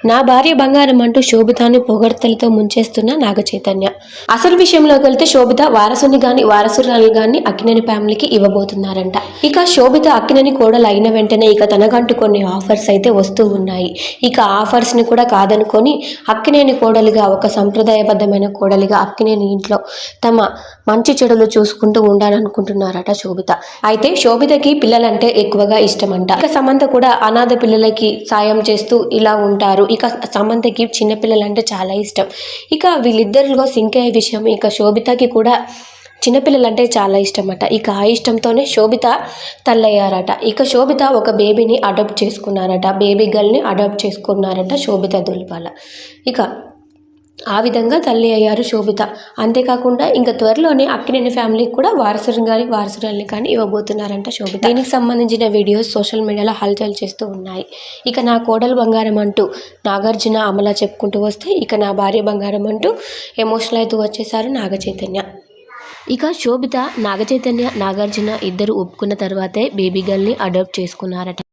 నా భార్య బంగారం అంటూ శోభితాని పొగడ్తలతో ముంచేస్తున్న నాగ చైతన్య. అసలు విషయంలోకి వెళ్తే శోభిత వారసుని గాని వారసురాలు గాని అక్కినేని ఫ్యామిలీకి ఇవ్వబోతున్నారంట. ఇక శోభిత అక్కినేని కోడలు అయిన వెంటనే ఇక తనకంటూ కొన్ని ఆఫర్స్ అయితే వస్తూ ఉన్నాయి. ఇక ఆఫర్స్ ని కూడా కాదనుకొని అక్కినేని కోడలిగా, ఒక సంప్రదాయబద్ధమైన కోడలిగా అక్కినేని ఇంట్లో తమ మంచి చెడులు చూసుకుంటూ ఉండాలనుకుంటున్నారట శోభిత. అయితే శోభితకి పిల్లలంటే ఎక్కువగా ఇష్టమంట. ఇక సమంత కూడా అనాథ పిల్లలకి సాయం చేస్తూ ఇలా ఉంటారు. ఇక సమంతకి చిన్నపిల్లలంటే చాలా ఇష్టం. ఇక వీళ్ళిద్దరిలో సింక్ అయ్యే విషయం, ఇక శోభితకి కూడా చిన్నపిల్లలంటే చాలా ఇష్టమట. ఇక ఆ ఇష్టంతోనే శోభిత తల్లయ్యారట. ఇక శోభిత ఒక బేబీని అడాప్ట్ చేసుకున్నారట. బేబీ గర్ల్ని అడాప్ట్ చేసుకున్నారట శోభిత దులిపాల. ఇక ఆ విధంగా తల్లి అయ్యారు శోభిత. అంతేకాకుండా ఇంకా త్వరలోనే అక్కినేని ఫ్యామిలీకి కూడా వారసుని కానీ వారసురాల్ని కానీ ఇవ్వబోతున్నారంట శోభిత. దీనికి సంబంధించిన వీడియోస్ సోషల్ మీడియాలో హల్చల్ చేస్తూ ఉన్నాయి. ఇక నా కోడలు బంగారం అంటూ నాగార్జున అమల చెప్పుకుంటూ వస్తే, ఇక నా భార్య బంగారం అంటూ ఎమోషనల్ అవుతూ వచ్చేసారు నాగ చైతన్య. ఇక శోభిత, నాగ చైతన్య, నాగార్జున ఇద్దరు ఒప్పుకున్న తర్వాతే బేబీ గర్ల్ని అడాప్ట్ చేసుకున్నారట.